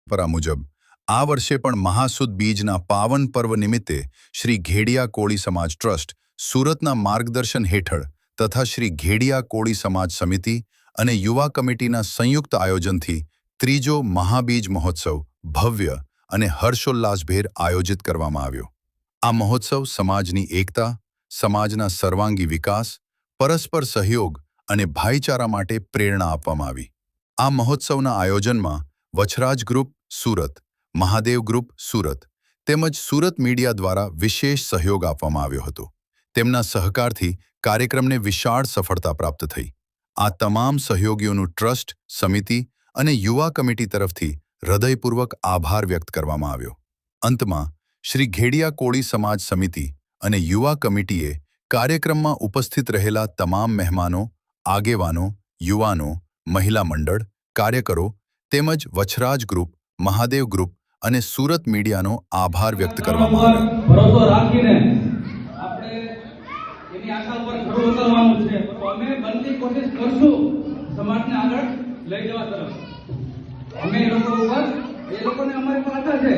પરંપરા મુજબ આ વર્ષે પણ મહાસુદ બીજના પાવન પર્વ નિમિત્તે શ્રી ઘેડિયા કોળી સમાજ ટ્રસ્ટ સુરતના માર્ગદર્શન હેઠળ તથા શ્રી ઘેડિયા કોળી સમાજ સમિતિ અને યુવા કમિટીના સંયુક્ત આયોજનથી ત્રીજો મહાબીજ મહોત્સવ ભવ્ય અને હર્ષોલ્લાસભેર આયોજિત કરવામાં આવ્યો। આ મહોત્સવ સમાજની એકતા, સમાજના સર્વાંગી વિકાસ, પરસ્પર સહયોગ અને ભાઈચારા માટે પ્રેરણા આપવામાં આવી। આ મહોત્સવના આયોજનમાં વછરાજ ગ્રુપ સુરત, મહાદેવ ગ્રુપ સુરત તેમજ સુરત મીડિયા દ્વારા વિશેષ સહયોગ આપવામાં આવ્યો હતો। તેમના સહકારથી કાર્યક્રમને વિશાળ સફળતા પ્રાપ્ત થઈ। આ તમામ સહયોગીઓનું ટ્રસ્ટ, સમિતિ અને યુવા કમિટી તરફથી હૃદયપૂર્વક આભાર વ્યક્ત કરવામાં આવ્યો। અંતમાં શ્રી ઘેડિયા કોળી સમાજ સમિતિ અને યુવા કમિટીએ કાર્યક્રમમાં ઉપસ્થિત રહેલા તમામ મહેમાનો, આગેવાનો, યુવાનો, મહિલા મંડળ, કાર્યકરો તેમજ વછરાજ ગ્રુપ, મહાદેવ ગ્રુપ અને સુરત મીડિયાનો આભાર વ્યક્ત કરવામાં આવ્યો। ભરોસો રાખીને આપણે એની આશા ઉપર ખરું ઉતરવાનું છે, તો અમે બનતી કોશિશ કરશું સમાજને આગળ લઈ જવા તરફ। અમે એ લોકો ઉપર, એ લોકોને અમારી પર આશા છે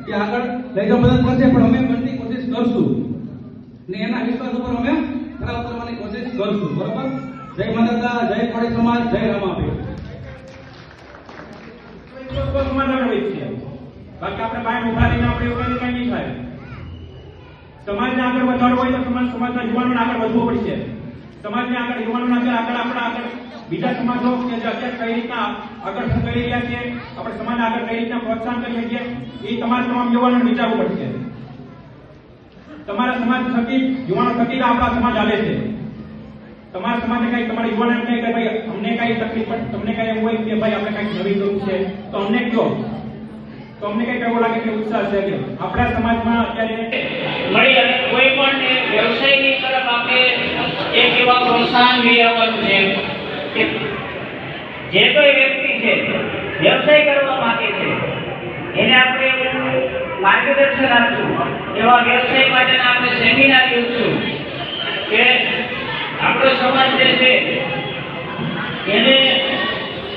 કે આગળ લઈ જવા મદદ કરશે, પણ અમે બનતી કોશિશ કરશું ને એના વિશ્વાસ ઉપર અમે ખરા ઉતરવાની કોશિશ કરશું। બરોબર? જય માતા, જય કોળી સમાજ, જય રમાભાઈ। બાકી આપણે બહાર ઉભા રહીને આપણે એવું કઈ નહીં થાય। સમાજને આગળ વધારવો હોય તો સમાજના યુવાનોને આગળ વધવું પડશે। સમાજને આગળ યુવાનોને આગળ બીજા સમાજો કે જે અત્યારે કઈ રીતના આગળ કરી રહ્યા છે, આપણે સમાજને આગળ કઈ રીતના પ્રોત્સાહન કરી શકીએ, એ તમામ યુવાનોને વિચારવું પડશે। તમારા સમાજ થકી, યુવાનો થકી આપણા સમાજ હાલે છે। તમારા સમાજને કઈ, તમારા યુવાનોને કઈ કે ભાઈ અમને કઈ તકલીફ પડે, તમને કઈ એવું હોય કે ભાઈ આપણે કઈ નવી કરવું છે તો અમને કહો, તો અમને કઈ કેવું લાગે કે ઉત્સાહ છે કે આપણા સમાજમાં અત્યારે મળી અને કોઈ પણ વ્યવસાયની તરફ આપણે એક એવા પ્રોત્સાહન લઈ આવવાનું છે કે જે કોઈ વ્યક્તિ છે વ્યવસાય કરવા માંગે છે એને આપણે માર્ગદર્શન આપશું। એવા વ્યવસાય માટેના આપણે સેમિનાર યોજશું કે આપણો સમાજ જે છે એને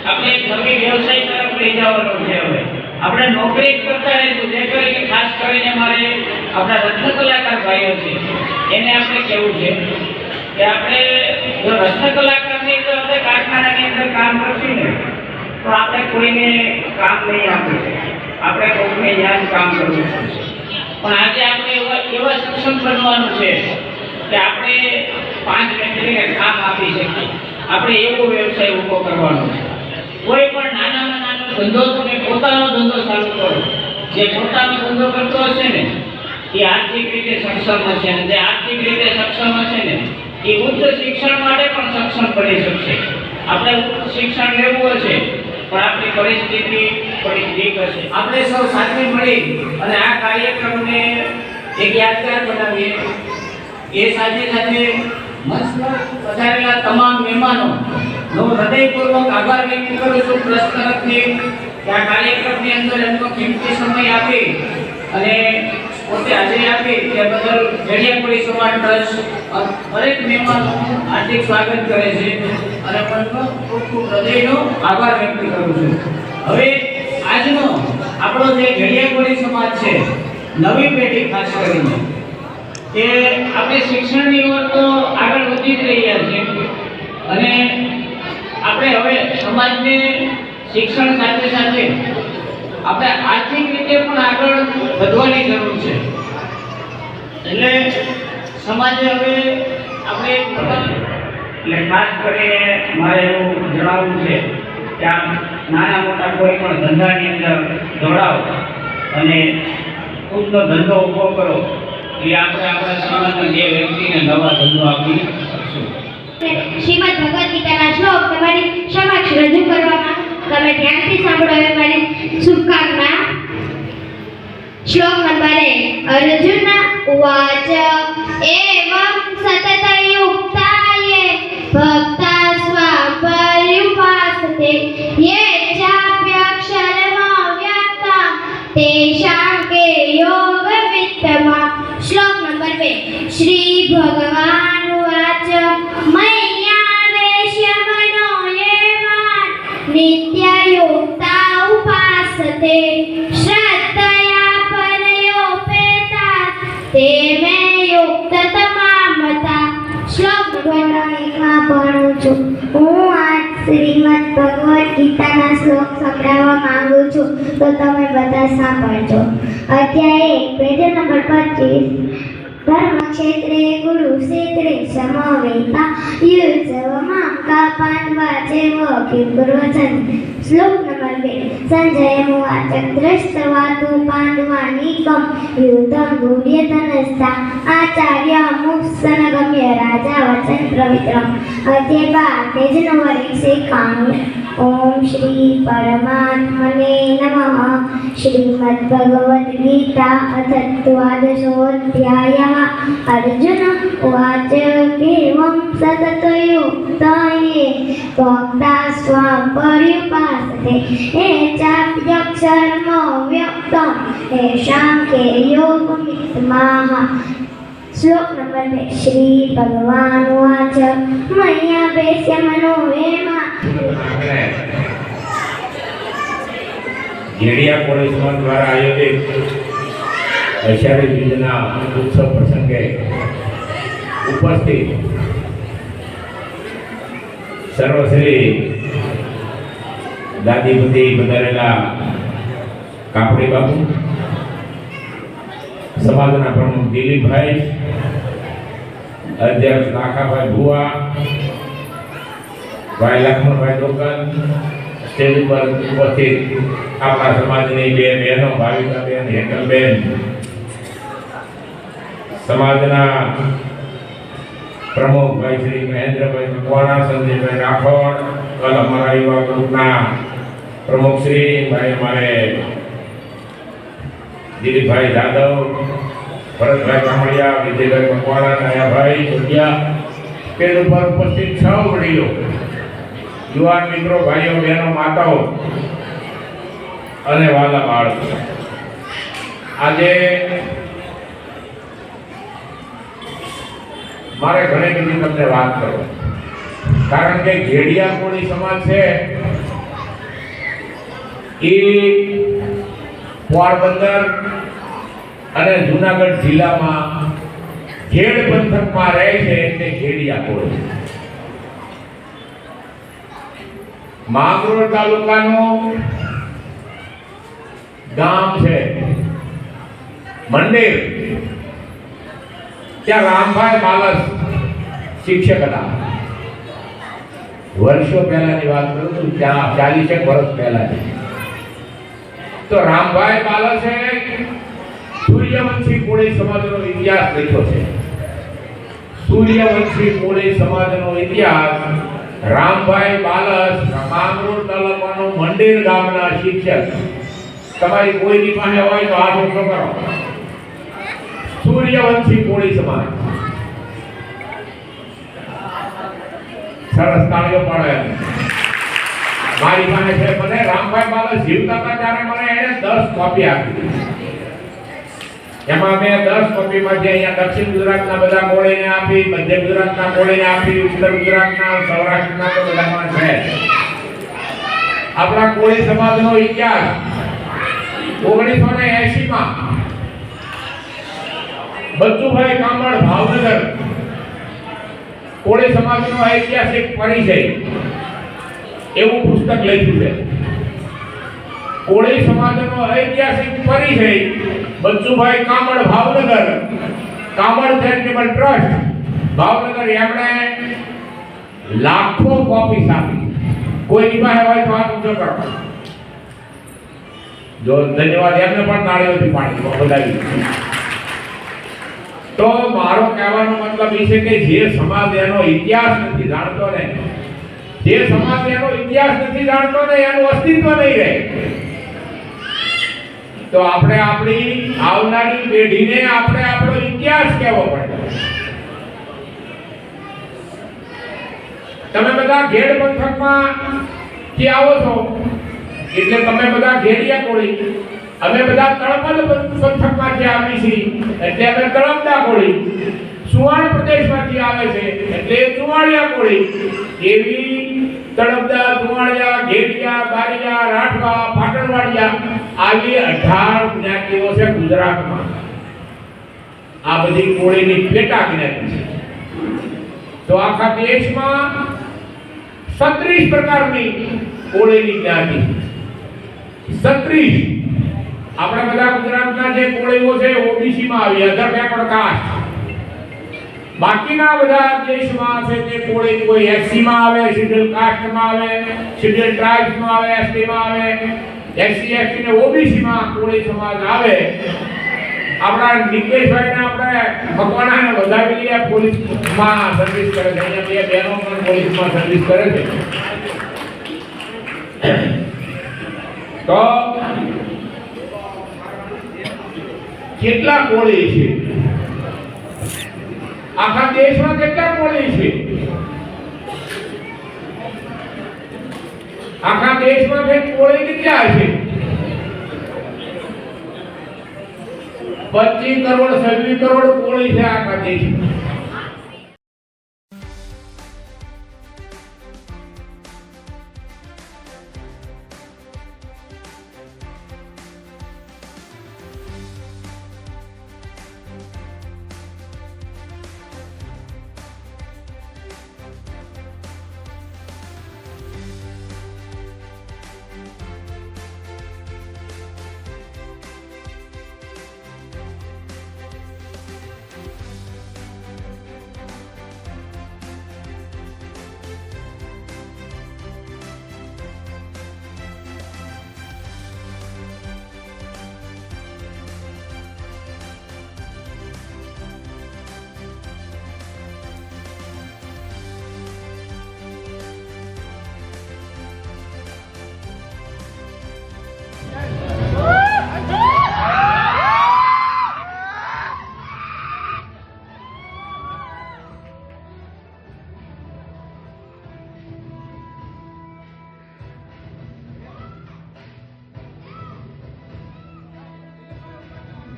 આપણે નવી વ્યવસાય તરફ લઈ જવાનો છે। હવે આપણે નોકરી કરતા રહીશું, જે કરીને ખાસ કરીને મારે આપણા રત્ન કલાકાર ભાઈઓ છે એને આપણે કહેવું છે કે આપણે જો રત્ન કલાકારની જો આપણે કારખાનાની અંદર કામ કરશું ને તો આપણે કોઈને કામ નહીં આપી શકીએ, આપણે કોઈને યાદ કામ કરવું પડશે। પણ આજે આપણે એવા સક્ષમ બનવાનું છે કે આપણે 5 વ્યક્તિને કામ આપી શકીએ, આપણે એવો વ્યવસાય ઊભો કરવાનો છે। કોઈ પણ નાનામાં નાનો ધંધો, તમે પોતાનો ધંધો ચાલુ કરો, જે પોતાનો ધંધો કરતો હશે ને એ આર્થિક રીતે સક્ષમ હશે, અને જે આર્થિક રીતે સક્ષમ હશે ને એ ઉચ્ચ શિક્ષણ માટે પણ સક્ષમ બની શકશે। આપણે ઉચ્ચ શિક્ષણ લેવું હશે પણ આપણી પરિસ્થિતિ થોડી ઠીક હશે, આપણે સૌ સાથે મળી અને આ કાર્યક્રમને એક યાદગાર બનાવીએ। એ સાથે સાથે મંચ પર પધારેલા તમામ મહેમાનોનો હૃદયપૂર્વક આભાર વ્યક્ત કરું છું ટ્રસ્ટ તરફથી કે આ કાર્યક્રમની અંદર એમનો કિંમતી સમય આપી અને પોતે હાજરી આપી તે બદલ ઘેડિયા કોળી સમાજ ટ્રસ્ટ દરેક મહેમાનોનું હાર્દિક સ્વાગત કરે છે અને મનનો ખૂબ ખૂબ હૃદયનો આભાર વ્યક્ત કરું છું। હવે આજનો આપણો જે ઘેડિયા કોળી સમાજ છે, નવી પેઢી ખાસ કરીને કે આપણે શિક્ષણની ઓર તો આગળ વધી જ રહ્યા છે અને આપણે હવે સમાજને શિક્ષણ સાથે સાથે આપણે આર્થિક રીતે પણ આગળ વધવાની જરૂર છે। એટલે સમાજે હવે આપણે એટલે ખાસ કરીને મારે એવું જણાવવું છે કે આ નાના મોટા કોઈ પણ ધંધાની અંદર જોડાઓ અને ખુદનો ધંધો ઊભો કરો, એ આપણે આપણા સમાજના 2 વ્યક્તિને નવા ધંધો આપી શકશું। શ્રીમદ ભગવદ ગીતાના શ્લોક તમારી સમક્ષ રજૂ કરવામાં, તમે ધ્યાનથી સાંભળો એ મારી શુભકામના। શ્લોક નંબર 1। અર્જુન ઉવાચ એવં સતતયુક્તાયે ભક્તા સ્વાપર્યુપાસતે યે ચાપ્યક્ષરમવ્યક્તં તેષાં કે યોગ વિત્તમા। શ્લોક નંબર 2। શ્રી ભગવાન ઉવાચ મય્યાવેશ્ય મનો યે માં નિત્યયુક્તા ઉપાસતે જાણું છું. હું આજ શ્રીમદ ભગવદ્ ગીતાના શ્લોક સંભળાવવા માંગુ છું, તો તમે બધા સાંભળજો. અધ્યાય 1, પેજ નંબર 25. ધર્મક્ષેત્રે કુરુક્ષેત્રે સમવેતા યુત્સવમાં કાપાન્વા ચેવ કિંકુર્વચન. શ્લોક નંબર 2. સંજય ઉવાચ દ્રષ્ટવા તુ પાંડવાનીકં યુદ્ધં ગુર્યતનસ્તા આચાર્ય મુત્સનગમ્ય રાજા વચન પ્રવિત્રમ. અધ્યાય 12, પેજ નંબર 191. ઓમ શ્રી પરમાત્મને નમઃ. શ્રીમદ ભગવદ્ ગીતા અથ દ્વાદશોऽધ્યાયः. અર્જુન ઉવાચ કેવં સતતયુક્તયે ભક્તા સ્વાં પર્યુપાસતે એ ચાપ્યક્ષરમ વ્યક્તમ તેષાં કે યોગમિત્તમાહ. શ્લોક નંબર 2. શ્રી ભગવાન ઉવાચ મય્યાભેસ્ય મનોવેમા. ઘેડિયા કોળી સમાજ દ્વારા આયોજિત અષાઢી બીજના ઉત્સવ પ્રસંગે ઉપસ્થિત સર્વશ્રી દાદીપતિ પધારેલા કાપડી બાપુ, સમાજના પ્રમુખ દિલીપભાઈ, અધ્યક્ષ લાખાભાઈ ભુવા, ભાઈ લક્ષ્મણભાઈ દોકન, સ્ટેજ ઉપર ઉપસ્થિત આપણા સમાજની બે બહેનો ભાવિકાબેન, હેતલબેન, સમાજના પ્રમુખ ભાઈ શ્રી મહેન્દ્રભાઈ મકવાણા, સંજયભાઈ રાઠોડ, કલ અમારા યુવા ગ્રુપના પ્રમુખ શ્રી ભાઈ અમારે દિલીપભાઈ જાદવ, ભરતભાઈ કામડિયા, વિજયભાઈ મકવાણા, નયાભાઈ ચોટિયા, સ્ટેજ ઉપર ઉપસ્થિત સૌ વડીલો, યુવાન મિત્રો, ભાઈઓ બહેનો, માતાઓ અને વાલા બાળકો, આજે મારે ઘણી બધી તમને વાત કરો, કારણ કે ઘેડિયા કોળી સમાજ છે એ પોરબંદર અને જુનાગઢ જિલ્લામાં ઘેડ પંથકમાં રહે છે, એટલે ઘેડિયા કોળી. માંગરોળ તાલુકાનું ગામ છે મંડેર. ત્યાં રામભાઈ બાલસ શિક્ષક હતા. વર્ષો પહેલાની વાત કરું છું, ત્યાં 40 વર્ષ પહેલાની. તો રામભાઈ બાલસે સૂર્યવંશી કોળી સમાજનો ઇતિહાસ લખ્યો છે. સૂર્યવંશી કોળી સમાજનો ઇતિહાસ રામભાઈ બાલસ, માંગરોળ તાલુકાનું મંડેર ગામના શિક્ષક. તમારી કોઈની પાસે હોય તો હાથ ઊંચો કરો. સૂર્યવંશી કોળી સમાજ. સરસ, તાળીઓ પાડો. મારી પાસે છે, મને રામભાઈ બાલસ જીવતા હતા ત્યારે મને એને 10 કોપી આપી. એમાં મેં 10 કોપીમાંથી અહીંયા દક્ષિણ ગુજરાતના બધા કોળીને આપી, મધ્ય ગુજરાતના કોળીને આપી, ઉત્તર ગુજરાતના, સૌરાષ્ટ્રના તો બધામાં છે. આપણા કોળી સમાજનો ઇતિહાસ 1980 માં બચ્ચુભાઈ કામળ ભાવનગર કોળી સમાજનો ઐતિહાસિક પરિચય એવું પુસ્તક લખ્યું છે. કોળી સમાજનો ઐતિહાસિક પરિચય બચ્ચુભાઈ કામળ ભાવનગર, કામળ ચેરિટેબલ ટ્રસ્ટ ભાવનગર. એમણે લાખો કોપી આપી. કોઈની પાસે હોય તો હાથ ઊંચો કરો. જો ધન્યવાદ, એમને પણ તાળીઓથી પાડી બધાવી. તો મારો કહેવાનો મતલબ એ છે કે જે સમાજ એનો ઇતિહાસ નથી જાણતો ને, જે સમાજ એનો ઇતિહાસ નથી જાણતો ને, એનું અસ્તિત્વ નહીં રહે. તો આપણે આપણી આવનારી પેઢીને આપણે આપણો ઇતિહાસ કહેવો પડે. તમે બધા ઘેડ પંથકમાં થી આવો છો એટલે તમે બધા ઘેડિયા કોળી. અમે બધા તળપદ પંથકમાંથી આવી છીએ એટલે અમે તળપદા કોળી. સુવાણ પ્રદેશમાંથી આવે છે એટલે ચુવાણિયા કોળી. એવી તળપદા, ચુવાણિયા, ઘેડિયા, બારિયા, રાઠવા, પાટણવાડિયા આવી 18 જ્ઞાતિઓ છે ગુજરાતમાં. આ બધી કોળીની પેટા જ્ઞાતિ છે. તો આખા દેશમાં 36 પ્રકારની કોળીની જ્ઞાતિ, 36. આપણા બધા ગુજરાતના જે કોળીઓ છે ઓબીસી માં આવી, અધર બેકવર્ડ કાસ્ટ. બાકીના બધા દેશમાં છે તે કોળી કોઈ એસસી માં આવે, શેડ્યુલ કાસ્ટ માં આવે, શેડ્યુલ ટ્રાઇબ્સ માં આવે, એસટી માં આવે, એસસી એસટી ને ઓબીસી માં કોળી સમાજ આવે. આપણા નિકેશભાઈને આપણે મકવાણાને વધાવી લઈએ, પોલીસમાં સર્વિસ કરે છે. અહીંયા બે બહેનો પણ પોલીસમાં સર્વિસ કરે છે. તો કેટલા કોળી છે આખા દેશમાં? કેટલા કોળી છે આખા દેશમાં? કોળી કેટલા છે? 25 કરોડ 26 કરોડ કોળી છે આખા દેશમાં.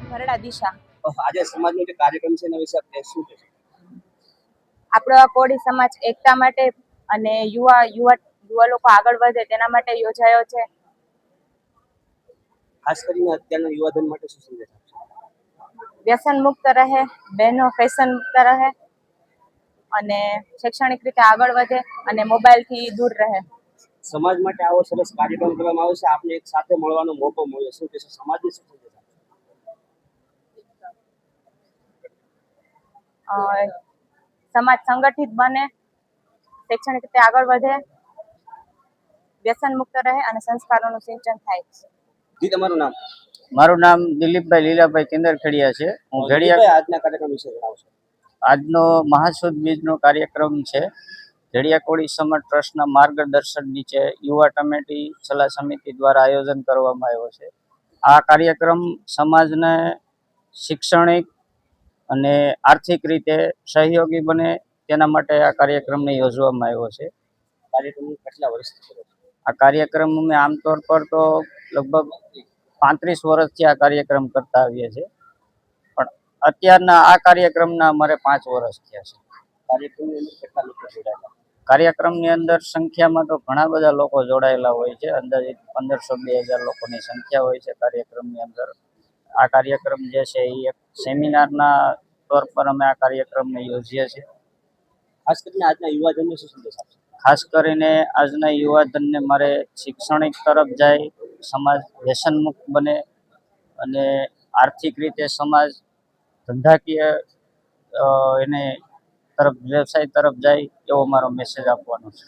ભરડા દિશા. આજે સમાજનો જે કાર્યક્રમ છે એના વિશે આપણે શું કહેશો? આપણો આ કોળી સમાજ એકતા માટે અને યુવા લોકો આગળ વધે તેના માટે યોજાયો છે. ખાસ કરીને અત્યારના યુવાધન માટે શું સંદેશ આપશો? વ્યસન મુક્ત રહે, બહેનો ફેશન મુક્ત રહે અને શૈક્ષણિક રીતે આગળ વધે અને મોબાઈલથી દૂર રહે. સમાજ માટે આવો સરસ કાર્યક્રમ કરવામાં આવે છે, આપને એક સાથે મળવાનો મોકો મળ્યો, શું કહેશો? સમાજને શું સંદેશ આપશો? સમાજ સંગઠિત બને, શૈક્ષણિક રીતે આગળ વધે, વ્યસન મુક્ત રહે અને સંસ્કારોનું સિંચન થાય. જી, તમારું નામ? મારું નામ દિલીપભાઈ લીલાભાઈ કિંદરખેડિયા છે. હું ઘડિયા. આજના કાર્યક્રમ વિશે જણાવશો? આજનો મહાસુદ બીજનો કાર્યક્રમ છે. ઘડિયા કોળી સમાજ ટ્રસ્ટના માર્ગદર્શન નીચે યુવા કમિટી સલાહ સમિતિ દ્વારા આયોજન કરવામાં આવ્યો છે. આ કાર્યક્રમ સમાજને શૈક્ષણિક અને આર્થિક રીતે સહયોગી બને તેના માટે આ કાર્યક્રમને યોજવામાં આવ્યો છે. કાર્યક્રમ કેટલા વર્ષથી કરો છો? આ કાર્યક્રમ અમે આમતોર પર તો લગભગ 35 વર્ષથી આ કાર્યક્રમ કરતા આવીએ છીએ, પણ અત્યારના આ કાર્યક્રમના અમારે 5 વર્ષ થયા છે. કાર્યક્રમની અંદર કેટલા લોકો જોડાયેલા? કાર્યક્રમની અંદર સંખ્યામાં તો ઘણા બધા લોકો જોડાયેલા હોય છે. અંદાજિત 1500-2000 લોકોની સંખ્યા હોય છે કાર્યક્રમની અંદર. આ કાર્યક્રમ જે છે એ એક સેમિનારના તौर પર અમે આ કાર્યક્રમને યોજીએ છીએ. ખાસ કરીને આજના યુવાધનને શું સંદેશ આપશો? ખાસ કરીને આજના યુવાધનને મારે શૈક્ષણિક તરફ જાય, સમાજ વ્યસન મુક્ત બને અને આર્થિક રીતે સમાજ ધંધાકીય એને તરફ વ્યવસાય તરફ જાય એવો મારો મેસેજ આપવાનો છે.